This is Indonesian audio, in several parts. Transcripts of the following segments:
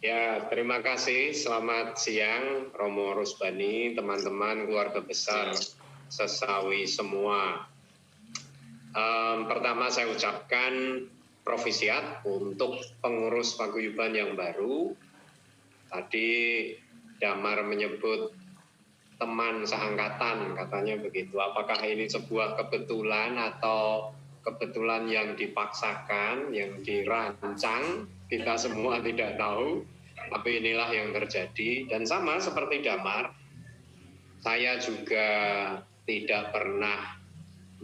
Ya, terima kasih. Selamat siang, Romo Rusbani, teman-teman keluarga besar Sesawi semua. Pertama saya ucapkan profisiat untuk pengurus paguyuban yang baru. Tadi Damar menyebut teman seangkatan, katanya begitu. Apakah ini sebuah kebetulan atau kebetulan yang dipaksakan, yang dirancang? Kita semua tidak tahu, tapi inilah yang terjadi. Dan sama seperti Damar, saya juga tidak pernah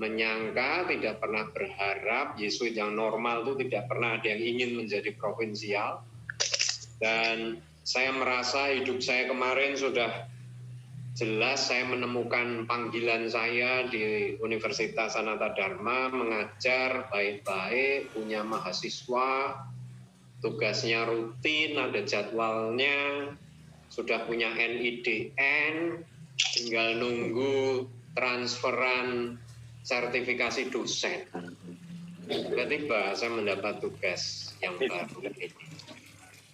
menyangka, tidak pernah berharap Yesuit yang normal itu tidak pernah ada yang ingin menjadi provinsial. Dan saya merasa hidup saya kemarin sudah jelas saya menemukan panggilan saya di Universitas Sanata Dharma, mengajar baik-baik, punya mahasiswa, tugasnya rutin, ada jadwalnya, sudah punya NIDN, tinggal nunggu transferan sertifikasi dosen. Tiba-tiba saya mendapat tugas yang baru ini.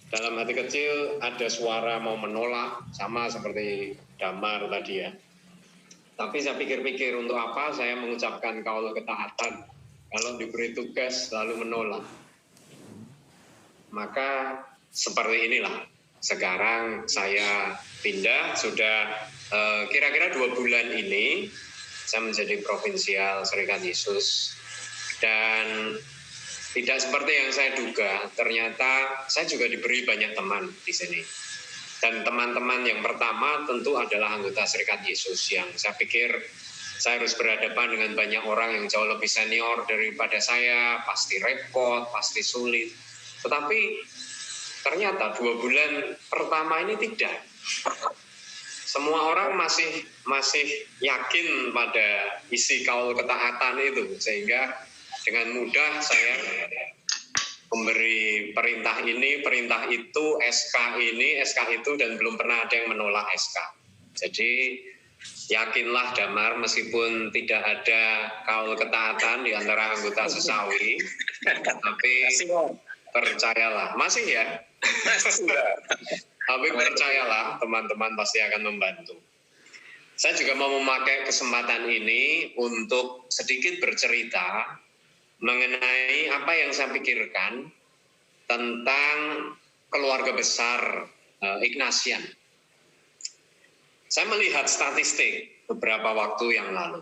Dalam hati kecil ada suara mau menolak, sama seperti Damar tadi ya. Tapi saya pikir-pikir untuk apa saya mengucapkan kaul ketaatan kalau diberi tugas lalu menolak. Maka seperti inilah. Sekarang saya pindah, sudah kira-kira 2 bulan ini saya menjadi provinsial Serikat Yesus. Dan tidak seperti yang saya duga, ternyata saya juga diberi banyak teman di sini. Dan teman-teman yang pertama tentu adalah anggota Serikat Yesus yang saya pikir saya harus berhadapan dengan banyak orang yang jauh lebih senior daripada saya, pasti repot, pasti sulit. Tetapi ternyata 2 bulan pertama ini tidak. Semua orang masih yakin pada isi kaul ketaatan itu, sehingga dengan mudah saya memberi perintah ini, perintah itu, SK ini, SK itu, dan belum pernah ada yang menolak SK. Jadi yakinlah Damar, meskipun tidak ada kaul ketaatan di antara anggota Sesawi, tapi percayalah, masih ya? Tapi percayalah teman-teman pasti akan membantu. Saya juga mau memakai kesempatan ini untuk sedikit bercerita mengenai apa yang saya pikirkan tentang keluarga besar Ignatian. Saya melihat statistik beberapa waktu yang lalu.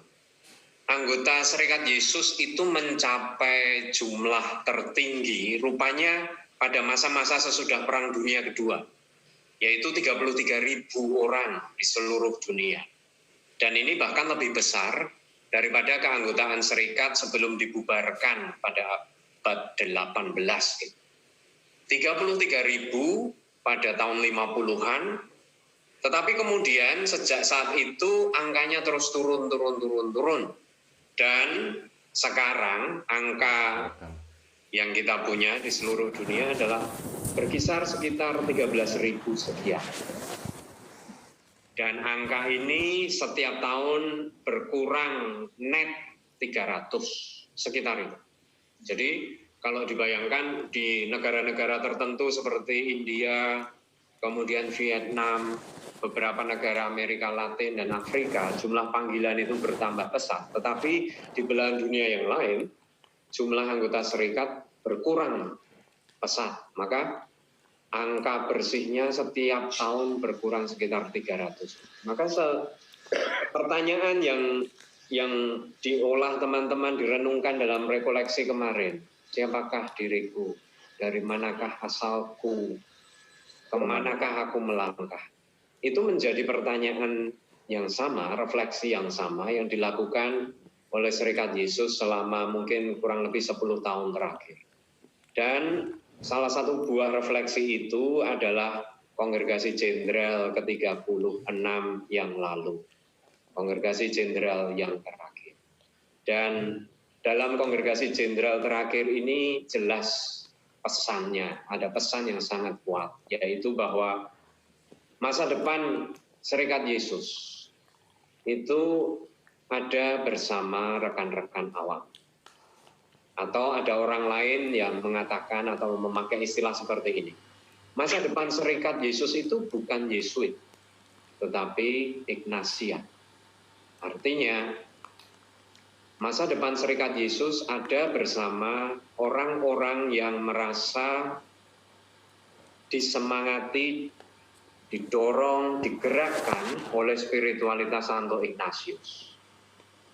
Anggota Serikat Yesus itu mencapai jumlah tertinggi rupanya pada masa-masa sesudah Perang Dunia Kedua, yaitu 33.000 orang di seluruh dunia. Dan ini bahkan lebih besar daripada keanggotaan serikat sebelum dibubarkan pada abad 18. 33.000 pada tahun 50-an, tetapi kemudian sejak saat itu angkanya terus turun. Dan sekarang angka yang kita punya di seluruh dunia adalah berkisar sekitar 13.000 sekian. Dan angka ini setiap tahun berkurang net 300, sekitar itu. Jadi kalau dibayangkan di negara-negara tertentu seperti India, kemudian Vietnam, beberapa negara Amerika Latin dan Afrika, jumlah panggilan itu bertambah pesat. Tetapi di belahan dunia yang lain, jumlah anggota serikat berkurang pesat. Maka angka bersihnya setiap tahun berkurang sekitar 300. Maka pertanyaan yang diolah teman-teman, direnungkan dalam rekoleksi kemarin, siapakah diriku, dari manakah asalku, kemanakah aku melangkah. Itu menjadi pertanyaan yang sama, refleksi yang sama yang dilakukan oleh Serikat Yesus selama mungkin kurang lebih 10 tahun terakhir. Dan salah satu buah refleksi itu adalah Kongregasi Jenderal ke-36 yang lalu. Kongregasi Jenderal yang terakhir. Dan dalam Kongregasi Jenderal terakhir ini jelas pesannya, ada pesan yang sangat kuat, yaitu bahwa masa depan Serikat Yesus itu ada bersama rekan-rekan awam. Atau ada orang lain yang mengatakan atau memakai istilah seperti ini. Masa depan Serikat Yesus itu bukan Yesuit, tetapi Ignatian. Artinya, masa depan Serikat Yesus ada bersama orang-orang yang merasa disemangati, didorong, digerakkan oleh spiritualitas Santo Ignatius.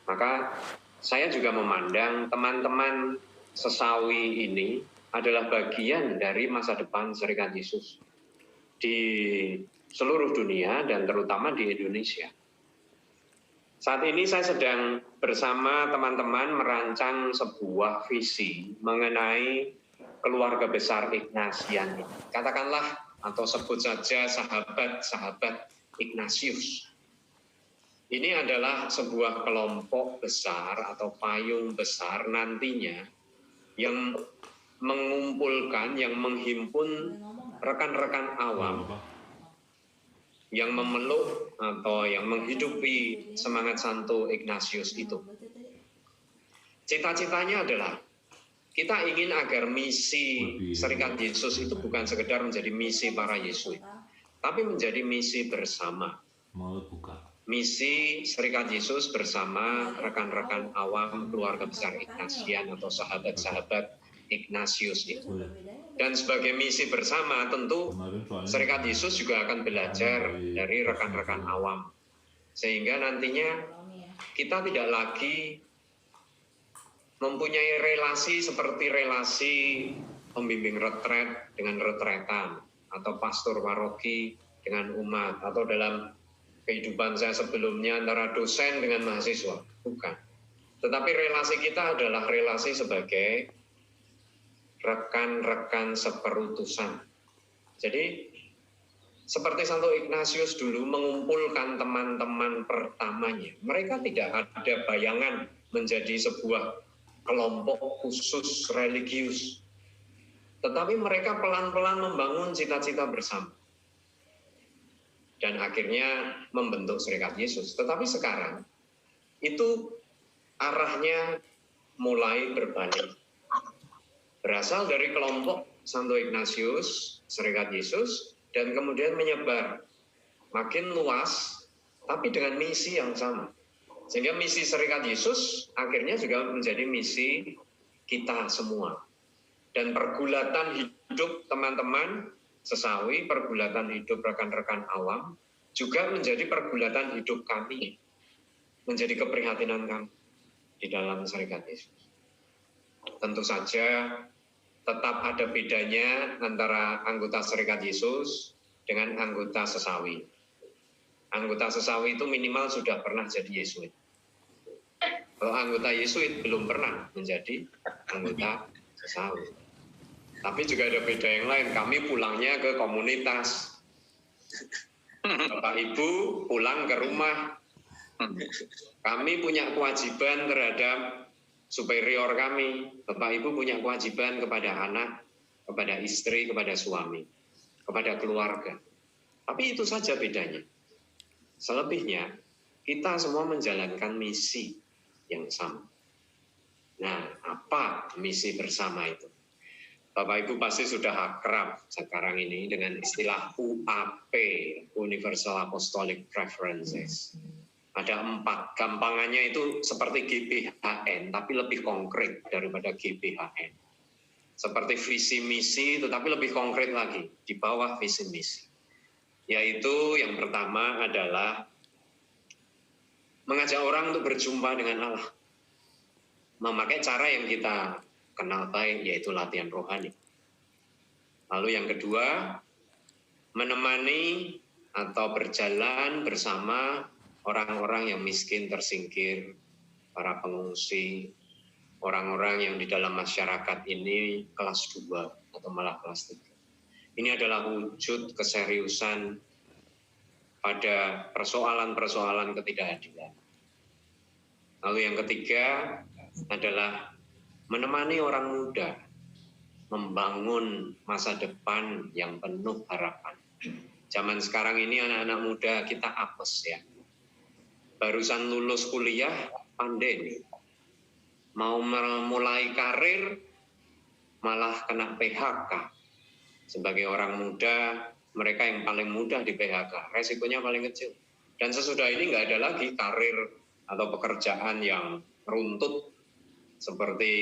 Maka saya juga memandang teman-teman sesawi ini adalah bagian dari masa depan Serikat Yesus di seluruh dunia dan terutama di Indonesia. Saat ini saya sedang bersama teman-teman merancang sebuah visi mengenai keluarga besar Ignatian ini. Katakanlah atau sebut saja sahabat-sahabat Ignatius. Ini adalah sebuah kelompok besar atau payung besar nantinya yang mengumpulkan, yang menghimpun rekan-rekan awam yang memeluk atau yang menghidupi semangat Santo Ignatius itu. Cita-citanya adalah kita ingin agar misi Serikat Yesus itu bukan sekedar menjadi misi para Yesuit, tapi menjadi misi bersama. Misi Serikat Yesus bersama rekan-rekan awam keluarga besar Ignatian atau sahabat-sahabat Ignatius itu. Dan sebagai misi bersama tentu Serikat Yesus juga akan belajar dari rekan-rekan awam. Sehingga nantinya kita tidak lagi mempunyai relasi seperti relasi pembimbing retret dengan retretan, atau pastor paroki dengan umat, atau dalam kehidupan saya sebelumnya antara dosen dengan mahasiswa. Bukan. Tetapi relasi kita adalah relasi sebagai rekan-rekan seperutusan. Jadi seperti Santo Ignatius dulu mengumpulkan teman-teman pertamanya. Mereka tidak ada bayangan menjadi sebuah kelompok khusus religius. Tetapi mereka pelan-pelan membangun cita-cita bersama. Dan akhirnya membentuk Serikat Yesus. Tetapi sekarang itu arahnya mulai berbalik. Berasal dari kelompok Santo Ignatius, Serikat Yesus, dan kemudian menyebar makin luas, tapi dengan misi yang sama. Sehingga misi Serikat Yesus akhirnya juga menjadi misi kita semua. Dan pergulatan hidup teman-teman sesawi, pergulatan hidup rekan-rekan awam, juga menjadi pergulatan hidup kami. Menjadi keprihatinan kami di dalam Serikat Yesus. Tentu saja tetap ada bedanya antara anggota Serikat Yesus dengan anggota sesawi. Anggota sesawi itu minimal sudah pernah jadi Yesuit. Kalau anggota Yesuit belum pernah menjadi anggota sesawi. Tapi juga ada beda yang lain. Kami pulangnya ke komunitas. Bapak Ibu pulang ke rumah. Kami punya kewajiban terhadap superior kami. Bapak Ibu punya kewajiban kepada anak, kepada istri, kepada suami, kepada keluarga. Tapi itu saja bedanya. Selebihnya, kita semua menjalankan misi yang sama. Nah, apa misi bersama itu? Bapak Ibu pasti sudah akrab sekarang ini dengan istilah UAP, Universal Apostolic Preferences. Ada 4, gampangannya itu seperti GBHN, tapi lebih konkret daripada GBHN. Seperti visi misi, tetapi lebih konkret lagi, di bawah visi misi. Yaitu yang pertama adalah mengajak orang untuk berjumpa dengan Allah. Memakai cara yang kita kenal baik, yaitu latihan rohani. Lalu yang kedua, menemani atau berjalan bersama orang-orang yang miskin tersingkir, para pengungsi, orang-orang yang di dalam masyarakat ini kelas 2 atau malah kelas 3. Ini adalah wujud keseriusan pada persoalan-persoalan ketidakadilan. Lalu yang ketiga adalah menemani orang muda membangun masa depan yang penuh harapan. Zaman sekarang ini anak-anak muda kita apes ya. Barusan lulus kuliah, pandemi. Mau mulai karir, malah kena PHK. Sebagai orang muda, mereka yang paling mudah di PHK, resikonya paling kecil. Dan sesudah ini nggak ada lagi karir atau pekerjaan yang runtut seperti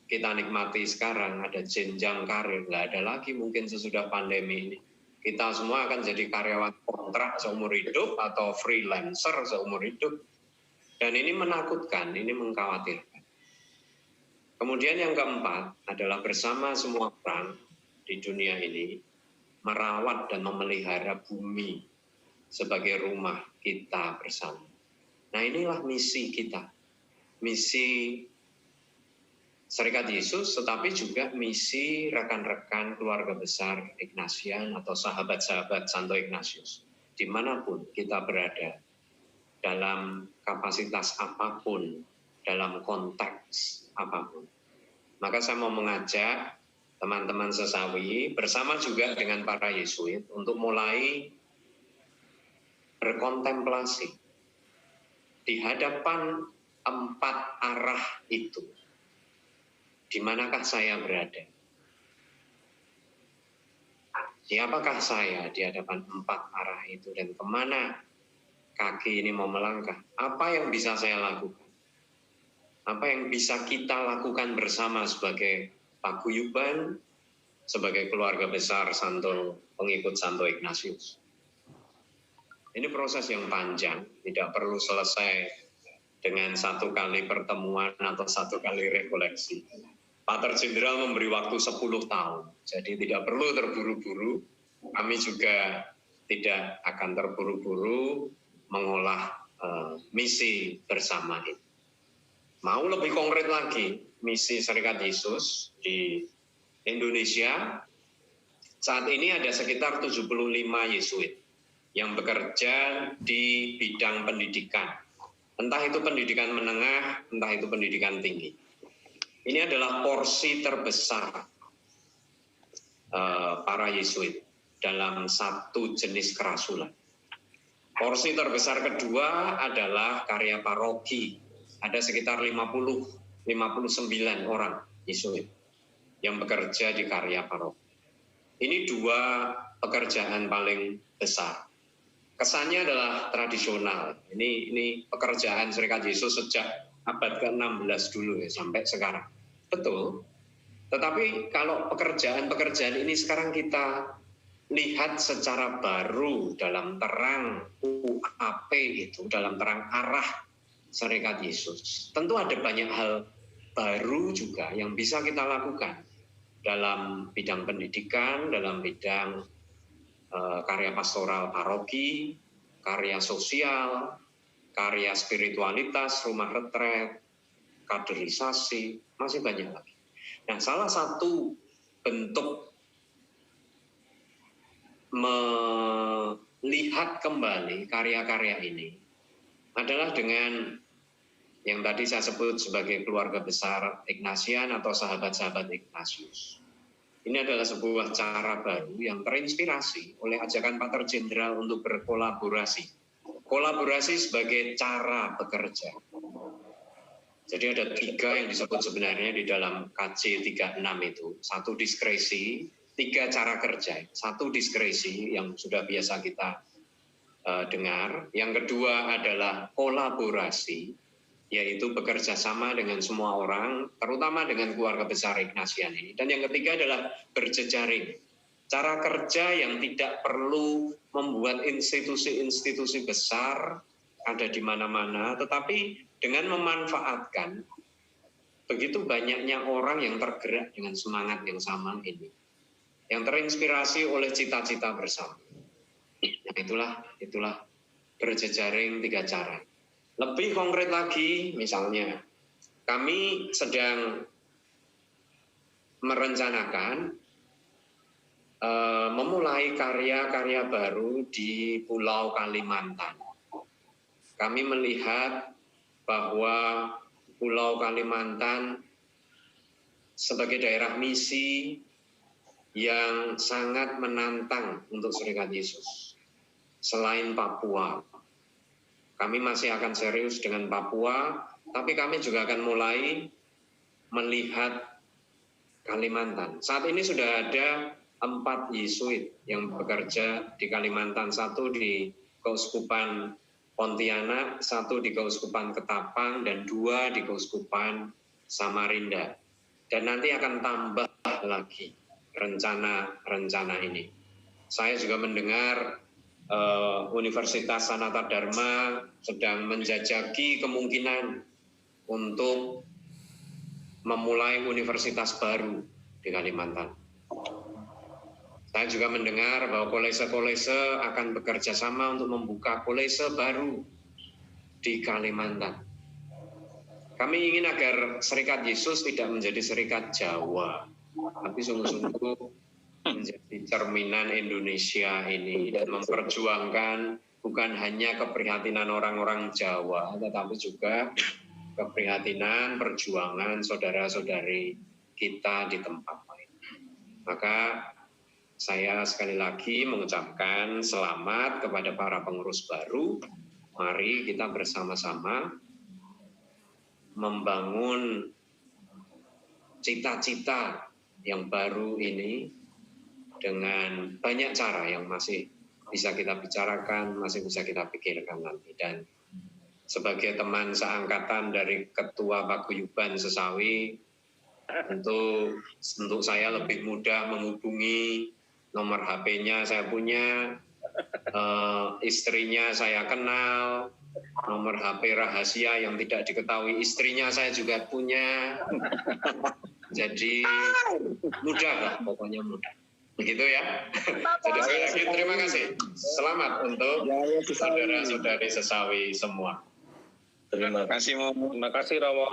kita nikmati sekarang, ada jenjang karir, nggak ada lagi mungkin sesudah pandemi ini. Kita semua akan jadi karyawan kontrak seumur hidup atau freelancer seumur hidup. Dan ini menakutkan, ini mengkhawatirkan. Kemudian yang keempat adalah bersama semua orang di dunia ini merawat dan memelihara bumi sebagai rumah kita bersama. Nah, inilah misi kita. Misi Serikat Yesus, tetapi juga misi rekan-rekan keluarga besar Ignatian atau sahabat-sahabat Santo Ignatius. Dimanapun kita berada, dalam kapasitas apapun, dalam konteks apapun. Maka saya mau mengajak teman-teman sesawi bersama juga dengan para Yesuit untuk mulai berkontemplasi di hadapan 4 arah itu. Di manakah saya berada? Siapakah saya di hadapan 4 arah itu dan kemana kaki ini mau melangkah? Apa yang bisa saya lakukan? Apa yang bisa kita lakukan bersama sebagai paguyuban, sebagai keluarga besar pengikut Santo Ignatius. Ini proses yang panjang, tidak perlu selesai dengan 1 kali pertemuan atau 1 kali rekoleksi. Pater Jenderal memberi waktu 10 tahun, jadi tidak perlu terburu-buru. Kami juga tidak akan terburu-buru mengolah misi bersama ini. Mau lebih konkret lagi, misi Serikat Yesus di Indonesia, saat ini ada sekitar 75 Yesuit yang bekerja di bidang pendidikan. Entah itu pendidikan menengah, entah itu pendidikan tinggi. Ini adalah porsi terbesar para Yesuit dalam satu jenis kerasulan. Porsi terbesar kedua adalah karya paroki. Ada sekitar 59 orang Yesuit yang bekerja di karya paroki. Ini 2 pekerjaan paling besar. Kesannya adalah tradisional. Ini pekerjaan Serikat Yesus sejak abad ke-16 dulu ya, sampai sekarang. Betul. Tetapi kalau pekerjaan-pekerjaan ini sekarang kita lihat secara baru dalam terang UAP itu, dalam terang arah Serikat Yesus. Tentu ada banyak hal baru juga yang bisa kita lakukan dalam bidang pendidikan, dalam bidang karya pastoral paroki, karya sosial, karya spiritualitas, rumah retret, kaderisasi, masih banyak lagi. Nah, salah satu bentuk melihat kembali karya-karya ini adalah dengan yang tadi saya sebut sebagai keluarga besar Ignatian atau sahabat-sahabat Ignatius. Ini adalah sebuah cara baru yang terinspirasi oleh ajakan Pater Jenderal untuk berkolaborasi. Kolaborasi sebagai cara bekerja. Jadi ada 3 yang disebut sebenarnya di dalam KJ 36 itu. 1 diskresi, 3 cara kerja. 1 diskresi yang sudah biasa kita dengar. Yang kedua adalah kolaborasi, yaitu bekerja sama dengan semua orang, terutama dengan keluarga besar Ignatian ini. Dan yang ketiga adalah berjejaring. Cara kerja yang tidak perlu membuat institusi-institusi besar ada di mana-mana, tetapi dengan memanfaatkan begitu banyaknya orang yang tergerak dengan semangat yang sama ini, yang terinspirasi oleh cita-cita bersama. Nah, itulah berjejaring 3 cara. Lebih konkret lagi, misalnya, kami sedang merencanakan memulai karya-karya baru di Pulau Kalimantan. Kami melihat bahwa Pulau Kalimantan sebagai daerah misi yang sangat menantang untuk Serikat Yesus. Selain Papua, kami masih akan serius dengan Papua, tapi kami juga akan mulai melihat Kalimantan. Saat ini sudah ada 4 Yesuit yang bekerja di Kalimantan, 1 di Keuskupan Pontianak, 1 di Keuskupan Ketapang, dan 2 di Keuskupan Samarinda. Dan nanti akan tambah lagi rencana ini. Saya juga mendengar Universitas Sanata Dharma sedang menjajaki kemungkinan untuk memulai universitas baru di Kalimantan. Saya juga mendengar bahwa kolese-kolese akan bekerja sama untuk membuka kolese baru di Kalimantan. Kami ingin agar Serikat Yesus tidak menjadi Serikat Jawa, tapi sungguh-sungguh menjadi cerminan Indonesia ini dan memperjuangkan bukan hanya keprihatinan orang-orang Jawa, tetapi juga keprihatinan perjuangan saudara-saudari kita di tempat lain. Maka saya sekali lagi mengucapkan selamat kepada para pengurus baru. Mari kita bersama-sama membangun cita-cita yang baru ini dengan banyak cara yang masih bisa kita bicarakan, masih bisa kita pikirkan nanti. Dan sebagai teman seangkatan dari Ketua Paguyuban Sesawi, untuk saya lebih mudah menghubungi, nomor HP-nya saya punya, istrinya saya kenal, nomor HP rahasia yang tidak diketahui istrinya saya juga punya. Jadi mudah lah, pokoknya mudah. Begitu ya. Jadi sekali lagi terima kasih. Selamat untuk saudara-saudari Sesawi semua. Terima kasih, Mo. Terima kasih, Romo.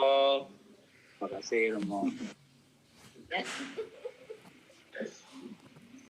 Terima kasih, Romo.